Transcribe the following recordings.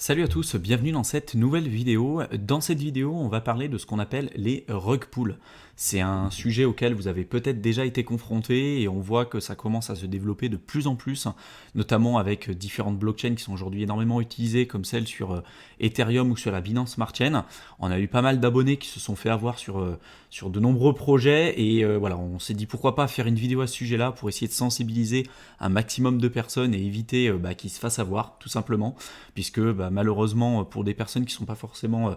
Salut à tous, bienvenue dans cette nouvelle vidéo. Dans cette vidéo, on va parler de ce qu'on appelle les rug pulls. C'est un sujet auquel vous avez peut-être déjà été confronté et on voit que ça commence à se développer de plus en plus, notamment avec différentes blockchains qui sont aujourd'hui énormément utilisées comme celle sur Ethereum ou sur la Binance Smart Chain. On a eu pas mal d'abonnés qui se sont fait avoir sur de nombreux projets et voilà, on s'est dit pourquoi pas faire une vidéo à ce sujet-là pour essayer de sensibiliser un maximum de personnes et éviter qu'ils se fassent avoir tout simplement, puisque malheureusement pour des personnes qui ne sont pas forcément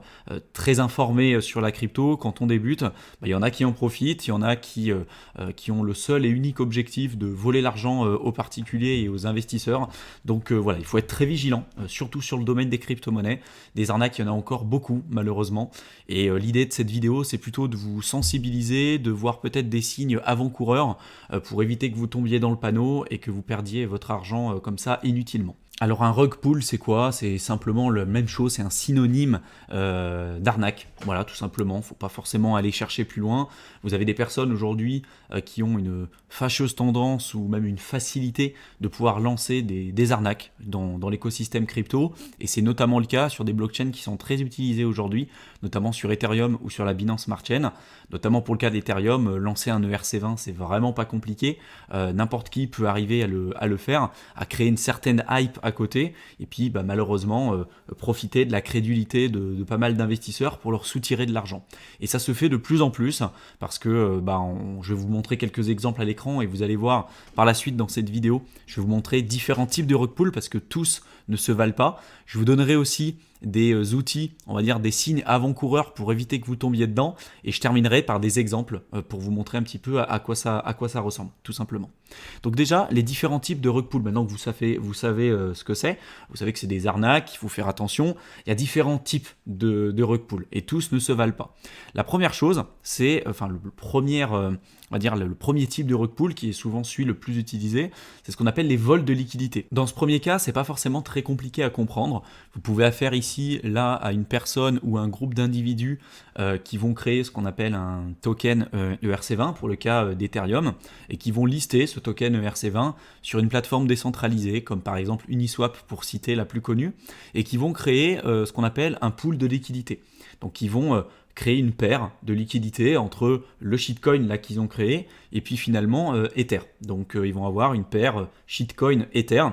très informées sur la crypto, quand on débute, il y en a qui en profitent, il y en a qui ont le seul et unique objectif de voler l'argent aux particuliers et aux investisseurs. Donc voilà, il faut être très vigilant, surtout sur le domaine des crypto-monnaies. Des arnaques, il y en a encore beaucoup malheureusement. Et l'idée de cette vidéo, c'est plutôt de vous sensibiliser, de voir peut-être des signes avant-coureurs pour éviter que vous tombiez dans le panneau et que vous perdiez votre argent comme ça inutilement. Alors un rug pull, c'est quoi? C'est simplement la même chose, c'est un synonyme d'arnaque. Voilà, tout simplement. Il ne faut pas forcément aller chercher plus loin. Vous avez des personnes aujourd'hui qui ont une fâcheuse tendance ou même une facilité de pouvoir lancer des arnaques dans l'écosystème crypto. Et c'est notamment le cas sur des blockchains qui sont très utilisées aujourd'hui, notamment sur Ethereum ou sur la Binance Smart Chain. Notamment pour le cas d'Ethereum, lancer un ERC20, c'est vraiment pas compliqué. N'importe qui peut arriver à le faire, à créer une certaine hype à côté, et puis malheureusement profiter de la crédulité de pas mal d'investisseurs pour leur soutirer de l'argent. Et ça se fait de plus en plus, parce que je vais vous montrer quelques exemples à l'écran, et vous allez voir par la suite dans cette vidéo, je vais vous montrer différents types de rug pull, parce que tous ne se valent pas. Je vous donnerai aussi des outils, on va dire des signes avant-coureurs pour éviter que vous tombiez dedans, et je terminerai par des exemples pour vous montrer un petit peu à quoi ça ressemble, tout simplement. Donc déjà, les différents types de rug pull, maintenant que vous savez ce que c'est, vous savez que c'est des arnaques, il faut faire attention, il y a différents types de rug pull, et tous ne se valent pas. La première chose, c'est, on va dire le premier type de rug pull qui est souvent celui le plus utilisé, c'est ce qu'on appelle les vols de liquidité. Dans ce premier cas, c'est pas forcément très compliqué à comprendre. Vous pouvez affaire ici, là, à une personne ou un groupe d'individus qui vont créer ce qu'on appelle un token ERC20 pour le cas d'Ethereum et qui vont lister ce token ERC20 sur une plateforme décentralisée comme par exemple Uniswap pour citer la plus connue et qui vont créer ce qu'on appelle un pool de liquidité. Donc ils vont créer une paire de liquidités entre le shitcoin là qu'ils ont créé et puis finalement Ether. Donc ils vont avoir une paire shitcoin Ether.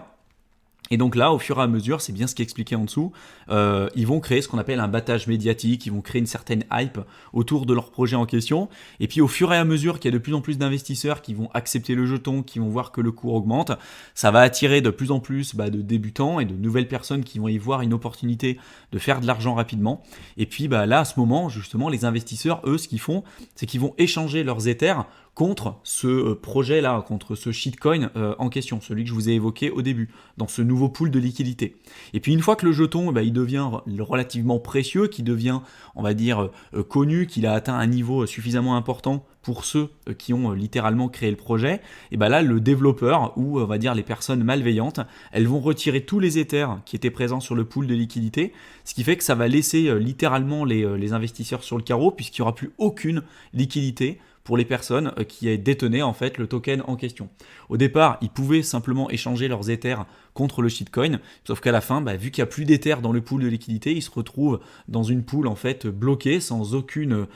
Et donc là, au fur et à mesure, c'est bien ce qui est expliqué en dessous, ils vont créer ce qu'on appelle un battage médiatique, ils vont créer une certaine hype autour de leur projet en question, et puis au fur et à mesure qu'il y a de plus en plus d'investisseurs qui vont accepter le jeton, qui vont voir que le cours augmente, ça va attirer de plus en plus de débutants et de nouvelles personnes qui vont y voir une opportunité de faire de l'argent rapidement. Et puis là, à ce moment, justement, les investisseurs, eux, ce qu'ils font, c'est qu'ils vont échanger leurs Ethers contre ce projet-là, contre ce shitcoin en question, celui que je vous ai évoqué au début, dans ce nouveau pool de liquidité. Et puis une fois que le jeton il devient relativement précieux, qu'il devient, on va dire, connu, qu'il a atteint un niveau suffisamment important pour ceux qui ont littéralement créé le projet, et là le développeur ou on va dire les personnes malveillantes, elles vont retirer tous les Ethers qui étaient présents sur le pool de liquidité, ce qui fait que ça va laisser littéralement les investisseurs sur le carreau puisqu'il n'y aura plus aucune liquidité pour les personnes qui détenaient en fait le token en question. Au départ, ils pouvaient simplement échanger leurs Ethers contre le shitcoin, sauf qu'à la fin, vu qu'il n'y a plus d'Ethers dans le pool de liquidité, ils se retrouvent dans une pool en fait bloquée, sans aucune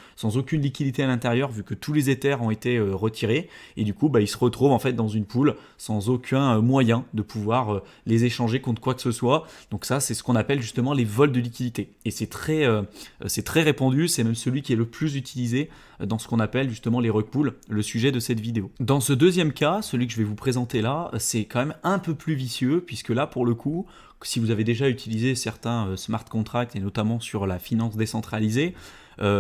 liquidité à l'intérieur, vu que tous les Ethers ont été retirés, et du coup, ils se retrouvent en fait dans une pool sans aucun moyen de pouvoir les échanger contre quoi que ce soit. Donc ça, c'est ce qu'on appelle justement les vols de liquidité, et c'est très répandu, c'est même celui qui est le plus utilisé dans ce qu'on appelle justement les rug pulls, le sujet de cette vidéo. Dans ce deuxième cas, celui que je vais vous présenter là, c'est quand même un peu plus vicieux, puisque là, pour le coup, si vous avez déjà utilisé certains smart contracts, et notamment sur la finance décentralisée,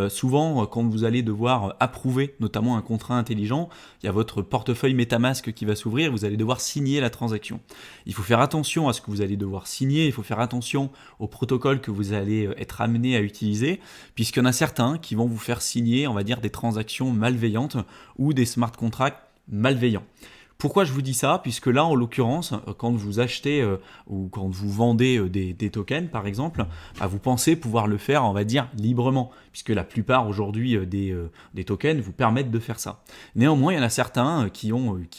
souvent, quand vous allez devoir approuver notamment un contrat intelligent, il y a votre portefeuille MetaMask qui va s'ouvrir et vous allez devoir signer la transaction. Il faut faire attention à ce que vous allez devoir signer, il faut faire attention au protocole que vous allez être amené à utiliser, puisqu'il y en a certains qui vont vous faire signer, on va dire, des transactions malveillantes ou des smart contracts malveillants. Pourquoi je vous dis ça? Puisque là, en l'occurrence, quand vous achetez ou quand vous vendez des tokens, par exemple, bah, vous pensez pouvoir le faire, on va dire, librement, puisque la plupart aujourd'hui des tokens vous permettent de faire ça. Néanmoins, il y en a certains qui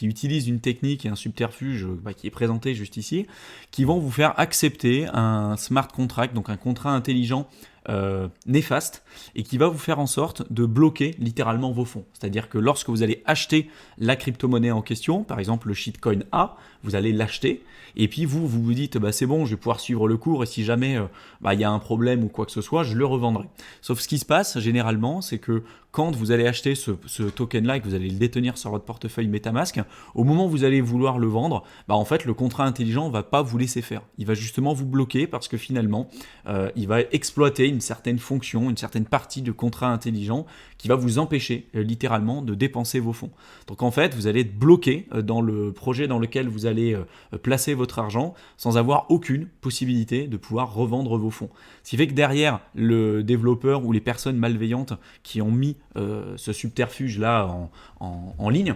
utilisent une technique et un subterfuge bah, qui est présenté juste ici, qui vont vous faire accepter un smart contract, donc un contrat intelligent néfaste, et qui va vous faire en sorte de bloquer littéralement vos fonds. C'est-à-dire que lorsque vous allez acheter la crypto-monnaie en question, par exemple le shitcoin A, vous allez l'acheter, et puis vous dites bah, c'est bon, je vais pouvoir suivre le cours, et si jamais bah, y a un problème ou quoi que ce soit, je le revendrai. Sauf ce qui se passe généralement, c'est que quand vous allez acheter ce token-là et que vous allez le détenir sur votre portefeuille MetaMask, au moment où vous allez vouloir le vendre, bah en fait le contrat intelligent ne va pas vous laisser faire. Il va justement vous bloquer parce que finalement, il va exploiter une certaine fonction, une certaine partie de contrat intelligent qui va vous empêcher littéralement de dépenser vos fonds. Donc en fait, vous allez être bloqué dans le projet dans lequel vous allez placer votre argent sans avoir aucune possibilité de pouvoir revendre vos fonds. Ce qui fait que derrière, le développeur ou les personnes malveillantes qui ont mis ce subterfuge-là en ligne,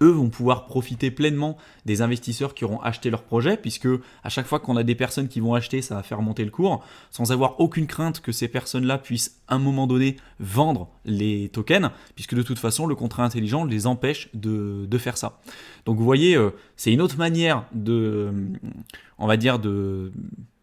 eux vont pouvoir profiter pleinement des investisseurs qui auront acheté leur projet, puisque à chaque fois qu'on a des personnes qui vont acheter, ça va faire monter le cours, sans avoir aucune crainte que ces personnes-là puissent à un moment donné vendre les tokens, puisque de toute façon le contrat intelligent les empêche de faire ça. Donc vous voyez, c'est une autre manière on va dire,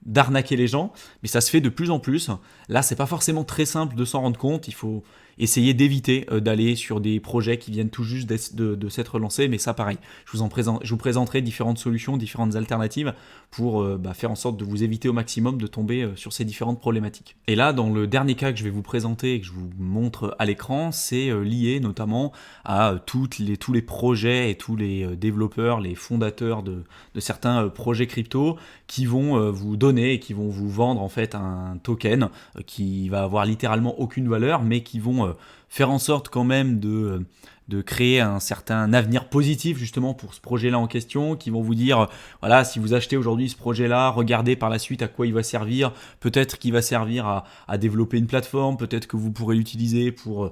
d'arnaquer les gens, mais ça se fait de plus en plus. Là, c'est pas forcément très simple de s'en rendre compte. Il faut essayer d'éviter d'aller sur des projets qui viennent tout juste de s'être lancés, mais ça, pareil. Je vous présenterai différentes solutions, différentes alternatives pour faire en sorte de vous éviter au maximum de tomber sur ces différentes problématiques. Et là, dans le dernier cas que je vais vous présenter et que je vous montre à l'écran, c'est lié notamment à tous les projets et tous les développeurs, les fondateurs de certains projets crypto qui vont vous donner et qui vont vous vendre en fait un token qui va avoir littéralement aucune valeur, mais qui vont faire en sorte quand même de créer un certain avenir positif justement pour ce projet-là en question, qui vont vous dire, voilà, si vous achetez aujourd'hui ce projet-là, regardez par la suite à quoi il va servir, peut-être qu'il va servir à développer une plateforme, peut-être que vous pourrez l'utiliser pour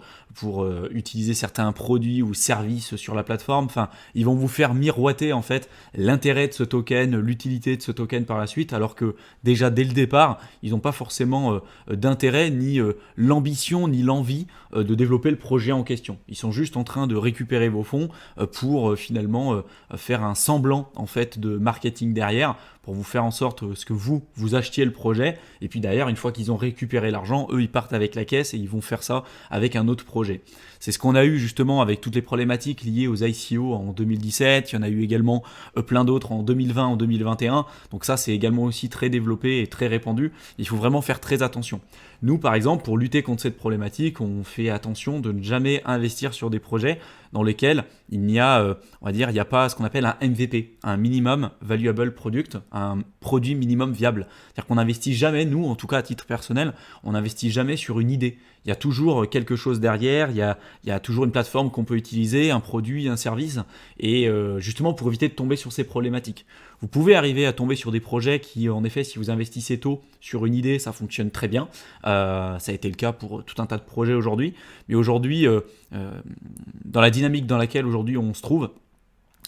utiliser certains produits ou services sur la plateforme, enfin, ils vont vous faire miroiter en fait l'intérêt de ce token, l'utilité de ce token par la suite, alors que déjà dès le départ, ils n'ont pas forcément d'intérêt, ni l'ambition, ni l'envie de développer le projet en question. Ils sont juste en train de récupérer vos fonds pour finalement faire un semblant en fait de marketing derrière pour vous faire en sorte que vous achetiez le projet, et puis d'ailleurs une fois qu'ils ont récupéré l'argent, eux ils partent avec la caisse et ils vont faire ça avec un autre projet. C'est ce qu'on a eu justement avec toutes les problématiques liées aux ICO en 2017, il y en a eu également plein d'autres en 2020, en 2021, donc ça c'est également aussi très développé et très répandu, il faut vraiment faire très attention. Nous par exemple, pour lutter contre cette problématique, on fait attention de ne jamais investir sur des projets dans lesquels il n'y a, on va dire, il n'y a pas ce qu'on appelle un MVP, un minimum valuable product, un produit minimum viable. C'est-à-dire qu'on n'investit jamais, nous, en tout cas à titre personnel, on n'investit jamais sur une idée. Il y a toujours quelque chose derrière, il y a toujours une plateforme qu'on peut utiliser, un produit, un service, et justement pour éviter de tomber sur ces problématiques. Vous pouvez arriver à tomber sur des projets qui, en effet, si vous investissez tôt sur une idée, ça fonctionne très bien. Ça a été le cas pour tout un tas de projets aujourd'hui. Mais aujourd'hui, dans la dynamique dans laquelle aujourd'hui on se trouve,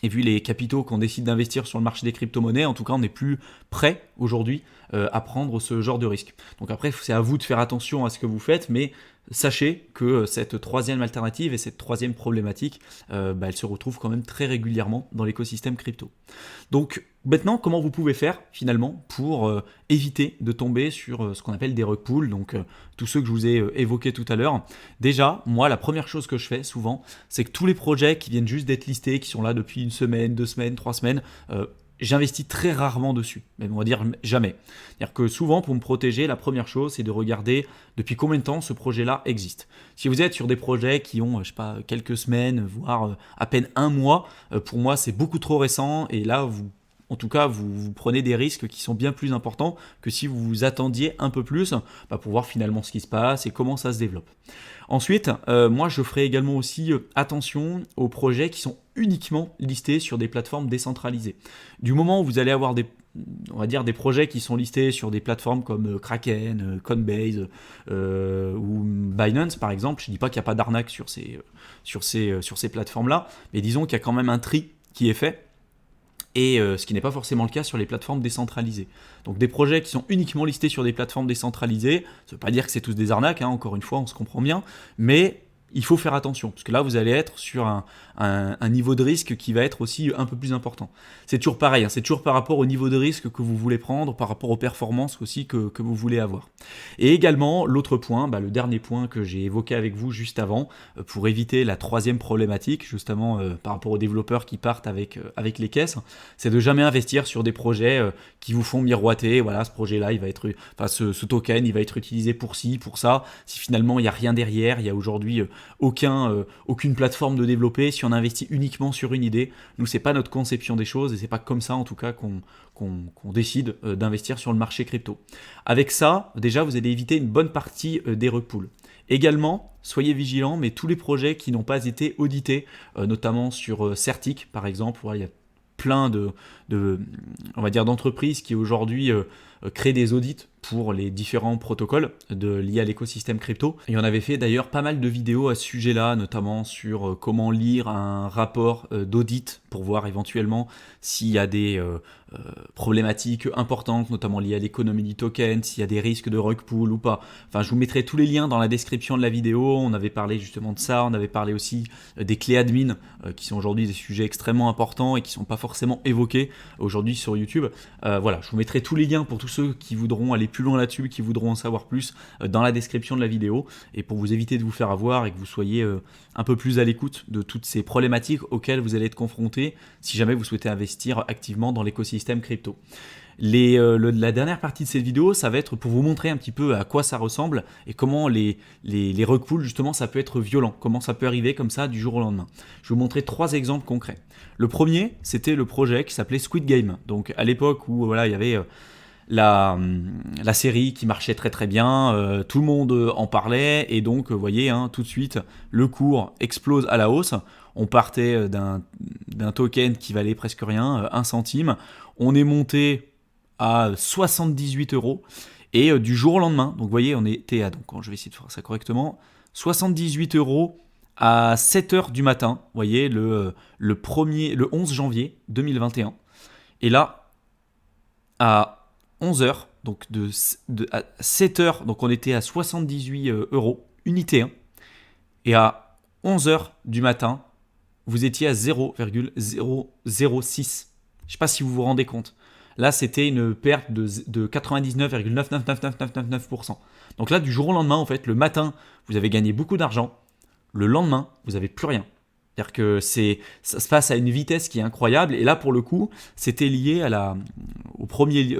et vu les capitaux qu'on décide d'investir sur le marché des crypto-monnaies, en tout cas on n'est plus prêt aujourd'hui à prendre ce genre de risque. Donc après c'est à vous de faire attention à ce que vous faites, mais sachez que cette troisième alternative et cette troisième problématique, elle se retrouve quand même très régulièrement dans l'écosystème crypto. Donc maintenant, comment vous pouvez faire finalement pour éviter de tomber sur ce qu'on appelle des rug pulls, donc tous ceux que je vous ai évoqués tout à l'heure. Déjà, moi, la première chose que je fais souvent, c'est que tous les projets qui viennent juste d'être listés, qui sont là depuis une semaine, 2 semaines, 3 semaines, j'investis très rarement dessus, même on va dire jamais. C'est-à-dire que souvent, pour me protéger, la première chose, c'est de regarder depuis combien de temps ce projet-là existe. Si vous êtes sur des projets qui ont, je sais pas, quelques semaines, voire à peine un mois, pour moi, c'est beaucoup trop récent, et là, en tout cas, vous prenez des risques qui sont bien plus importants que si vous vous attendiez un peu plus pour voir finalement ce qui se passe et comment ça se développe. Ensuite, moi, je ferai également aussi attention aux projets qui sont uniquement listés sur des plateformes décentralisées. Du moment où vous allez avoir on va dire des projets qui sont listés sur des plateformes comme Kraken, Coinbase ou Binance par exemple, je ne dis pas qu'il n'y a pas d'arnaque sur ces plateformes-là, mais disons qu'il y a quand même un tri qui est fait, et ce qui n'est pas forcément le cas sur les plateformes décentralisées. Donc des projets qui sont uniquement listés sur des plateformes décentralisées, ça ne veut pas dire que c'est tous des arnaques, hein, encore une fois, on se comprend bien, mais il faut faire attention, parce que là, vous allez être sur un niveau de risque qui va être aussi un peu plus important. C'est toujours pareil, hein, c'est toujours par rapport au niveau de risque que vous voulez prendre, par rapport aux performances aussi que vous voulez avoir. Et également, l'autre point, le dernier point que j'ai évoqué avec vous juste avant, pour éviter la troisième problématique, justement par rapport aux développeurs qui partent avec les caisses, c'est de jamais investir sur des projets qui vous font miroiter, voilà, ce projet-là, il va être, enfin, ce token, il va être utilisé pour ci, pour ça, si finalement il n'y a rien derrière, il y a aujourd'hui aucune plateforme de développer, si on investit uniquement sur une idée, nous c'est pas notre conception des choses et c'est pas comme ça en tout cas qu'on décide d'investir sur le marché crypto. Avec ça, déjà vous allez éviter une bonne partie des rug pulls. Également, soyez vigilants, mais tous les projets qui n'ont pas été audités, notamment sur Certic par exemple, il y a plein on va dire, d'entreprises qui aujourd'hui créent des audits pour les différents protocoles liés à l'écosystème crypto. Et on avait fait d'ailleurs pas mal de vidéos à ce sujet-là, notamment sur comment lire un rapport d'audit pour voir éventuellement s'il y a des problématiques importantes, notamment liées à l'économie du token, s'il y a des risques de rug pull ou pas. Enfin, je vous mettrai tous les liens dans la description de la vidéo. On avait parlé justement de ça, on avait parlé aussi des clés admin, qui sont aujourd'hui des sujets extrêmement importants et qui ne sont pas forcément évoqués aujourd'hui sur YouTube. Voilà, je vous mettrai tous les liens pour tous ceux qui voudront aller plus loin là-dessus, qui voudront en savoir plus dans la description de la vidéo, et pour vous éviter de vous faire avoir et que vous soyez un peu plus à l'écoute de toutes ces problématiques auxquelles vous allez être confrontés si jamais vous souhaitez investir activement dans l'écosystème crypto. La dernière partie de cette vidéo, ça va être pour vous montrer un petit peu à quoi ça ressemble et comment les rug pulls, justement, ça peut être violent, comment ça peut arriver comme ça du jour au lendemain. Je vais vous montrer 3 exemples concrets. Le premier, c'était le projet qui s'appelait Squid Game. Donc à l'époque où voilà, il y avait la série qui marchait très très bien, tout le monde en parlait, et donc vous voyez, hein, tout de suite, le cours explose à la hausse. On partait d'un token qui valait presque rien, 1 centime. On est monté à 78 €, et du jour au lendemain, donc vous voyez, on était à, donc je vais essayer de faire ça correctement, 78 € à 7 h du matin, vous voyez, le 11 janvier 2021. Et là, à 11 h, donc à 7 h, donc on était à 78 € unité 1, et à 11 h du matin, vous étiez à 0,006. Je ne sais pas si vous vous rendez compte. Là, c'était une perte de 99,9999999%. Donc là, du jour au lendemain, en fait, le matin, vous avez gagné beaucoup d'argent. Le lendemain, vous n'avez plus rien. C'est-à-dire que ça se passe à une vitesse qui est incroyable. Et là, pour le coup, c'était lié au premier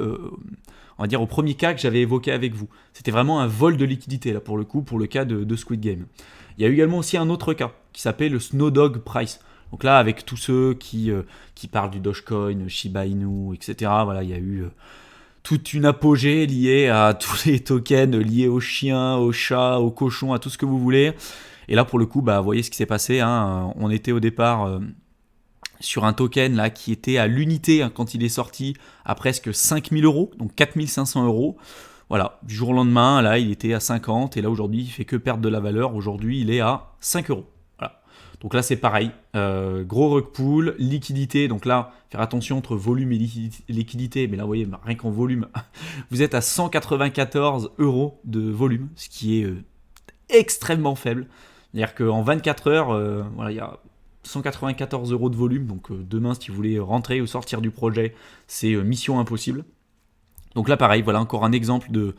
cas que j'avais évoqué avec vous. C'était vraiment un vol de liquidité, là, pour le coup, pour le cas de Squid Game. Il y a eu également aussi un autre cas qui s'appelle le Snowdog Price. Donc là, avec tous ceux qui parlent du Dogecoin, Shiba Inu, etc., voilà, il y a eu toute une apogée liée à tous les tokens liés aux chiens, aux chats, aux cochons, à tout ce que vous voulez. Et là, pour le coup, vous voyez ce qui s'est passé, hein. On était au départ sur un token là, qui était à l'unité, hein, quand il est sorti, à presque 5000 €, donc 4500 €. Voilà, du jour au lendemain, là, il était à 50, et là, aujourd'hui, il ne fait que perdre de la valeur. Aujourd'hui, il est à 5 €. Voilà. Donc là, c'est pareil. Gros rug pull, liquidité. Donc là, faire attention entre volume et liquidité. Mais là, vous voyez, rien qu'en volume, vous êtes à 194 € de volume, ce qui est extrêmement faible. C'est-à-dire qu'en 24 heures, voilà, il y a 194 € de volume. Donc demain, si vous voulez rentrer ou sortir du projet, c'est mission impossible. Donc là, pareil, voilà encore un exemple de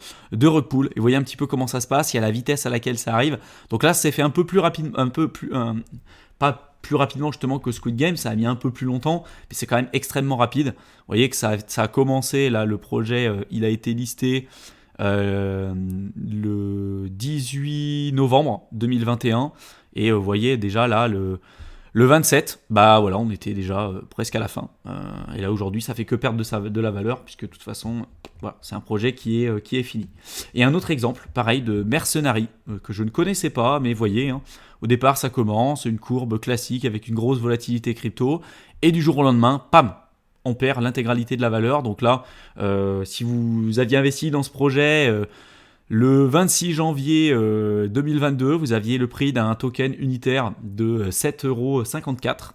rug pull. Et vous voyez un petit peu comment ça se passe. Il y a la vitesse à laquelle ça arrive. Donc là, c'est fait un peu plus rapide, pas plus rapidement justement que Squid Game. Ça a mis un peu plus longtemps, mais c'est quand même extrêmement rapide. Vous voyez que ça a commencé, là, le projet, il a été listé le 18 novembre 2021. Et vous voyez déjà là, le 27, voilà, on était déjà presque à la fin. Et là, aujourd'hui, ça fait que perdre de la valeur, puisque de toute façon, voilà, c'est un projet qui est fini. Et un autre exemple, pareil, de Mercenary, que je ne connaissais pas, mais voyez, hein, au départ, ça commence, une courbe classique avec une grosse volatilité crypto, et du jour au lendemain, pam, on perd l'intégralité de la valeur. Donc là, si vous aviez investi dans ce projet le 26 janvier 2022, vous aviez le prix d'un token unitaire de 7,54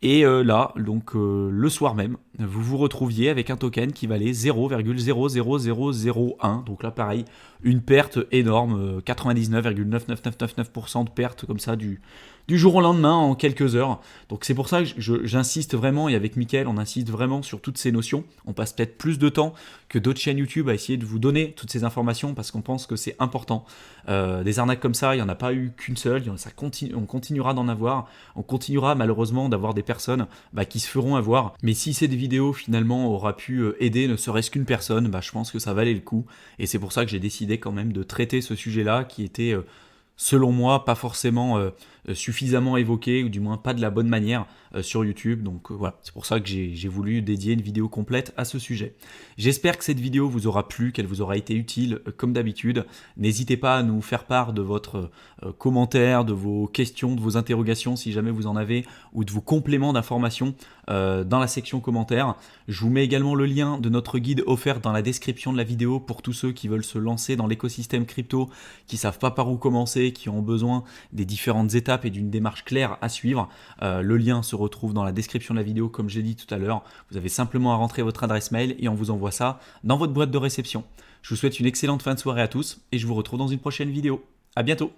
€. Et là, donc le soir même, vous vous retrouviez avec un token qui valait 0,00001. Donc là, pareil, une perte énorme, 99,99999% de perte comme ça du jour au lendemain en quelques heures. Donc c'est pour ça que j'insiste vraiment, et avec Mickaël, on insiste vraiment sur toutes ces notions. On passe peut-être plus de temps que d'autres chaînes YouTube à essayer de vous donner toutes ces informations parce qu'on pense que c'est important. Des arnaques comme ça, il n'y en a pas eu qu'une seule, on continuera d'en avoir, on continuera malheureusement d'avoir des personnes qui se feront avoir. Mais si cette vidéo finalement aura pu aider ne serait-ce qu'une personne, je pense que ça valait le coup. Et c'est pour ça que j'ai décidé quand même de traiter ce sujet-là qui était selon moi, pas forcément suffisamment évoqué, ou du moins pas de la bonne manière sur YouTube. Donc voilà, c'est pour ça que j'ai voulu dédier une vidéo complète à ce sujet. J'espère que cette vidéo vous aura plu, qu'elle vous aura été utile comme d'habitude. N'hésitez pas à nous faire part de votre commentaire, de vos questions, de vos interrogations si jamais vous en avez, ou de vos compléments d'informations dans la section commentaires. Je vous mets également le lien de notre guide offert dans la description de la vidéo pour tous ceux qui veulent se lancer dans l'écosystème crypto, qui savent pas par où commencer, qui ont besoin des différentes étapes et d'une démarche claire à suivre. Le lien se retrouve dans la description de la vidéo comme j'ai dit tout à l'heure. Vous avez simplement à rentrer votre adresse mail et on vous envoie ça dans votre boîte de réception. Je vous souhaite une excellente fin de soirée à tous et je vous retrouve dans une prochaine vidéo. À bientôt.